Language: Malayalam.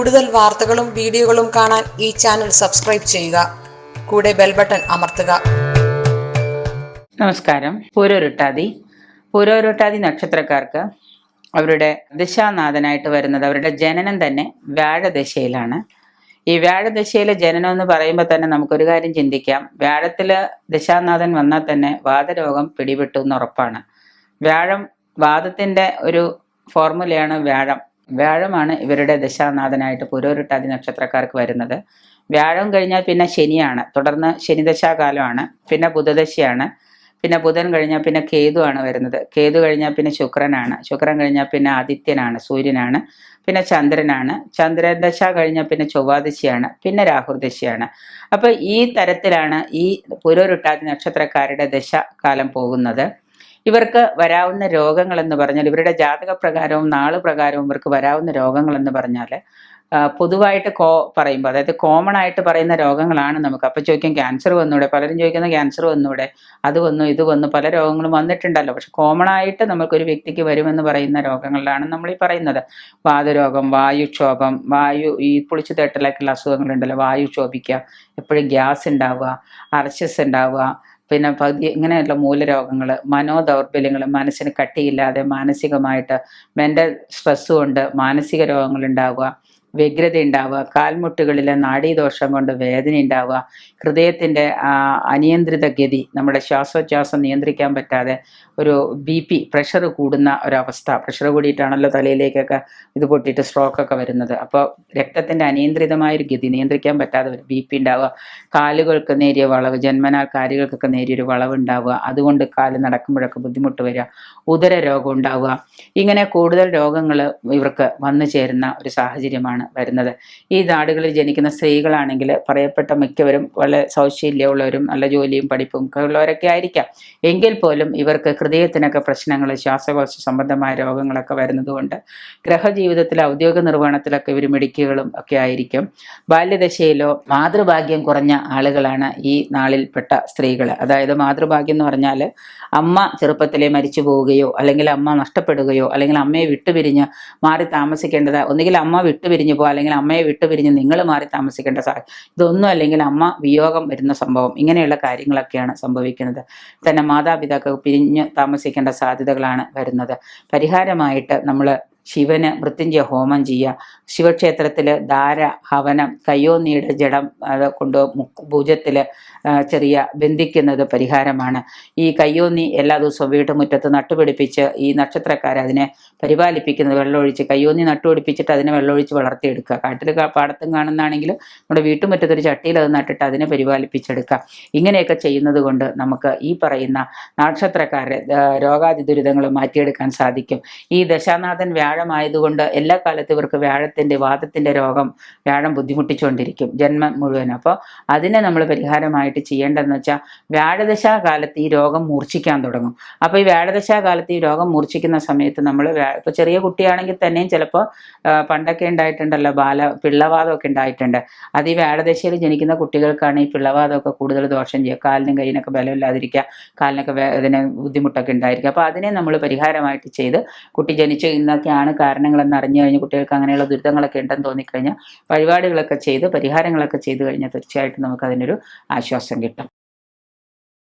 കൂടുതൽ വാർത്തകളും വീഡിയോകളും കാണാൻ ഈ ചാനൽ സബ്സ്ക്രൈബ് ചെയ്യുക. കൂടെ ബെൽ ബട്ടൺ അമർത്തുക. നമസ്കാരം. പൂരോരുട്ടാതി നക്ഷത്രക്കാർക്ക് അവരുടെ ദിശാനാഥനായിട്ട് വരുന്നത് അവരുടെ ജനനം തന്നെ വ്യാഴദശയിലാണ്. ഈ വ്യാഴദശയിലെ ജനനം എന്ന് പറയുമ്പോൾ തന്നെ നമുക്കൊരു കാര്യം ചിന്തിക്കാം. വ്യാഴത്തില് ദിശാനാഥൻ വന്നാൽ തന്നെ വാതരോഗം പിടിപെട്ടു എന്ന് ഉറപ്പാണ്. വ്യാഴം വാദത്തിന്റെ ഒരു ഫോർമുലയാണ്. വ്യാഴമാണ് ഇവരുടെ ദശാനാഥനായിട്ട് പൂരോരുട്ടാതി നക്ഷത്രക്കാർക്ക് വരുന്നത്. വ്യാഴം കഴിഞ്ഞാൽ പിന്നെ ശനിയാണ്, തുടർന്ന് ശനിദശാകാലമാണ്, പിന്നെ ബുധദശയാണ്, പിന്നെ ബുധൻ കഴിഞ്ഞാൽ പിന്നെ കേതുവാണ് വരുന്നത്. കേതു കഴിഞ്ഞാൽ പിന്നെ ശുക്രനാണ്, ശുക്രൻ കഴിഞ്ഞാൽ പിന്നെ ആദിത്യനാണ്, സൂര്യനാണ്, പിന്നെ ചന്ദ്രനാണ്, ചന്ദ്രദശ കഴിഞ്ഞാൽ പിന്നെ ചൊവ്വാദശയാണ്, പിന്നെ രാഹുർദശയാണ്. അപ്പൊ ഈ തരത്തിലാണ് ഈ പൂരോരുട്ടാതി നക്ഷത്രക്കാരുടെ ദശകാലം പോകുന്നത്. ഇവർക്ക് വരാവുന്ന രോഗങ്ങൾ എന്ന് പറഞ്ഞാൽ, ഇവരുടെ ജാതക പ്രകാരവും നാള് പ്രകാരവും ഇവർക്ക് വരാവുന്ന രോഗങ്ങൾ എന്ന് പറഞ്ഞാൽ പൊതുവായിട്ട് പറയുമ്പോൾ, അതായത് കോമൺ ആയിട്ട് പറയുന്ന രോഗങ്ങളാണ് നമുക്ക്. അപ്പം ചോദിക്കും ക്യാൻസർ വന്നൂടെ, പലരും ചോദിക്കുന്ന ക്യാൻസർ വന്നൂടെ, അത് വന്നു ഇത് വന്നു, പല രോഗങ്ങളും വന്നിട്ടുണ്ടല്ലോ. പക്ഷെ കോമൺ ആയിട്ട് നമുക്കൊരു വ്യക്തിക്ക് വരുമെന്ന് പറയുന്ന രോഗങ്ങളിലാണ് നമ്മൾ ഈ പറയുന്നത്. വാതരോഗം, വായുക്ഷോഭം, ഈ പുളിച്ചു തേട്ടലൊക്കെയുള്ള അസുഖങ്ങളുണ്ടല്ലോ, വായു ക്ഷോഭിക്കുക, എപ്പോഴും ഗ്യാസ് ഉണ്ടാവുക, അർശസ് ഉണ്ടാവുക, പിന്നെ ഇങ്ങനെയുള്ള മൂലരോഗങ്ങൾ, മനോദൗർബല്യങ്ങൾ, മനസ്സിന് കട്ടിയില്ലാതെ മാനസികമായിട്ട് മെൻ്റൽ സ്ട്രെസ് കൊണ്ട് മാനസിക രോഗങ്ങൾ ഉണ്ടാവുക, വ്യഗ്രത ഉണ്ടാവുക, കാൽമുട്ടുകളിലെ നാഡീദോഷം കൊണ്ട് വേദന ഉണ്ടാവുക, ഹൃദയത്തിൻ്റെ അനിയന്ത്രിത ഗതി, നമ്മുടെ ശ്വാസോച്ഛ്വാസം നിയന്ത്രിക്കാൻ പറ്റാതെ ഒരു BP പ്രഷർ കൂടുന്ന ഒരവസ്ഥ. പ്രഷർ കൂടിയിട്ടാണല്ലോ തലയിലേക്കൊക്കെ ഇത് പൊട്ടിയിട്ട് സ്ട്രോക്കൊക്കെ വരുന്നത്. അപ്പോൾ രക്തത്തിൻ്റെ അനിയന്ത്രിതമായൊരു ഗതി നിയന്ത്രിക്കാൻ പറ്റാതെ വരും. BP ഉണ്ടാവുക, കാലുകൾക്ക് നേരിയ വളവ്, ജന്മനാൽ കാലുകൾക്കൊക്കെ നേരിയൊരു വളവ് ഉണ്ടാവുക, അതുകൊണ്ട് കാല് നടക്കുമ്പോഴൊക്കെ ബുദ്ധിമുട്ട് വരിക, ഉദര രോഗം ഉണ്ടാവുക, ഇങ്ങനെ കൂടുതൽ രോഗങ്ങൾ ഇവർക്ക് വന്നു ചേരുന്ന ഒരു സാഹചര്യമാണ് വരുന്നത്. ഈ നാടുകളിൽ ജനിക്കുന്ന സ്ത്രീകളാണെങ്കിൽ പറയപ്പെട്ട മിക്കവരും വളരെ സൗശീല്യമുള്ളവരും നല്ല ജോലിയും പഠിപ്പും ഒക്കെ ഉള്ളവരൊക്കെ ആയിരിക്കാം. എങ്കിൽ പോലും ഇവർക്ക് ഹൃദയത്തിനൊക്കെ പ്രശ്നങ്ങൾ, ശ്വാസകോശ സംബന്ധമായ രോഗങ്ങളൊക്കെ വരുന്നതുകൊണ്ട് ഗ്രഹജീവിതത്തിൽ ഔദ്യോഗിക നിർവഹണത്തിലൊക്കെ ഇവർ മെഡിക്കുകളും ഒക്കെ ആയിരിക്കും. ബാല്യദശയിലോ മാതൃഭാഗ്യം കുറഞ്ഞ ആളുകളാണ് ഈ നാളിൽപ്പെട്ട സ്ത്രീകൾ. അതായത് മാതൃഭാഗ്യം എന്ന് പറഞ്ഞാൽ അമ്മ ചെറുപ്പത്തിലെ മരിച്ചു പോവുകയോ അല്ലെങ്കിൽ അമ്മ നഷ്ടപ്പെടുകയോ അല്ലെങ്കിൽ അമ്മയെ വിട്ടുപിരിഞ്ഞ് മാറി താമസിക്കേണ്ടത്, ഒന്നുകിൽ അമ്മ വിട്ടുപിരിഞ്ഞു പോകുക അല്ലെങ്കിൽ അമ്മയെ വിട്ടുപിരിഞ്ഞ് നിങ്ങൾ മാറി താമസിക്കേണ്ട ഇതൊന്നും അല്ലെങ്കിൽ അമ്മ വിയോഗം വരുന്ന സംഭവം, ഇങ്ങനെയുള്ള കാര്യങ്ങളൊക്കെയാണ് സംഭവിക്കുന്നത്. തന്നെ മാതാപിതാക്കൾ പിരിഞ്ഞ് താമസിക്കേണ്ട സാധ്യതകളാണ് വരുന്നത്. പരിഹാരമായിട്ട് നമ്മൾ ശിവന് മൃത്യുഞ്ജയ ഹോമം ചെയ്യുക. ശിവക്ഷേത്രത്തിൽ ധാര, ഹവനം, കയ്യോന്നിയുടെ ജഡം അത് കൊണ്ട് ഭുജത്തിൽ ചെറിയ ബന്ധിക്കുന്നത് പരിഹാരമാണ്. ഈ കയ്യോന്നി എല്ലാ ദിവസവും വീട്ടുമുറ്റത്ത് നട്ടുപിടിപ്പിച്ച് ഈ നക്ഷത്രക്കാർ അതിനെ പരിപാലിപ്പിക്കുന്നത്, വെള്ളമൊഴിച്ച് കയ്യോന്നി നട്ടുപിടിപ്പിച്ചിട്ട് അതിനെ വെള്ളമൊഴിച്ച് വളർത്തിയെടുക്കുക. കാട്ടിൽ പാടത്തും കാണുന്നതാണെങ്കിലും നമ്മുടെ വീട്ടുമുറ്റത്തൊരു ചട്ടിയിൽ അത് നട്ടിട്ട് അതിനെ പരിപാലിപ്പിച്ചെടുക്കുക. ഇങ്ങനെയൊക്കെ ചെയ്യുന്നത് കൊണ്ട് നമുക്ക് ഈ പറയുന്ന നക്ഷത്രക്കാരെ രോഗാതി ദുരിതങ്ങൾ മാറ്റിയെടുക്കാൻ സാധിക്കും. ഈ ദശാനാഥൻ വ്യാഴമായതുകൊണ്ട് എല്ലാ കാലത്തും ഇവർക്ക് വാദത്തിന്റെ രോഗം വ്യാഴം ബുദ്ധിമുട്ടിച്ചുകൊണ്ടിരിക്കും ജന്മം മുഴുവൻ. അപ്പോൾ അതിനെ നമ്മൾ പരിഹാരമായിട്ട് ചെയ്യേണ്ടതെന്ന് വെച്ചാൽ വ്യാഴദശാകാലത്ത് ഈ രോഗം മൂർച്ഛിക്കാൻ തുടങ്ങും. അപ്പോൾ ഈ വ്യാഴദശാകാലത്ത് ഈ രോഗം മൂർച്ഛിക്കുന്ന സമയത്ത് നമ്മൾ ഇപ്പോൾ ചെറിയ കുട്ടിയാണെങ്കിൽ തന്നെയും ചിലപ്പോൾ പണ്ടൊക്കെ ഉണ്ടായിട്ടുണ്ടല്ലോ പിള്ളവാദമൊക്കെ ഉണ്ടായിട്ടുണ്ട്. അത് ഈ വ്യാഴദശയിൽ ജനിക്കുന്ന കുട്ടികൾക്കാണ് ഈ പിള്ളവാദമൊക്കെ കൂടുതൽ ദോഷം ചെയ്യുക. കാലിനും കൈയിനൊക്കെ ബലമില്ലാതിരിക്കുക, കാലിനൊക്കെ ഇതിന് ബുദ്ധിമുട്ടൊക്കെ ഉണ്ടായിരിക്കുക. അപ്പോൾ അതിനെ നമ്മൾ പരിഹാരമായിട്ട് ചെയ്ത് കുട്ടി ജനിച്ചു ഇന്നൊക്കെയാണ് കാരണങ്ങളെന്ന് അറിഞ്ഞു കഴിഞ്ഞ് കുട്ടികൾക്ക് അങ്ങനെയുള്ള ദുരിതങ്ങളൊക്കെ ഉണ്ടെന്ന് തോന്നിക്കഴിഞ്ഞാൽ വഴിപാടുകളൊക്കെ ചെയ്ത് പരിഹാരങ്ങളൊക്കെ ചെയ്തു കഴിഞ്ഞാൽ തീർച്ചയായിട്ടും നമുക്ക് അതിനൊരു ആശ്വാസം കിട്ടും.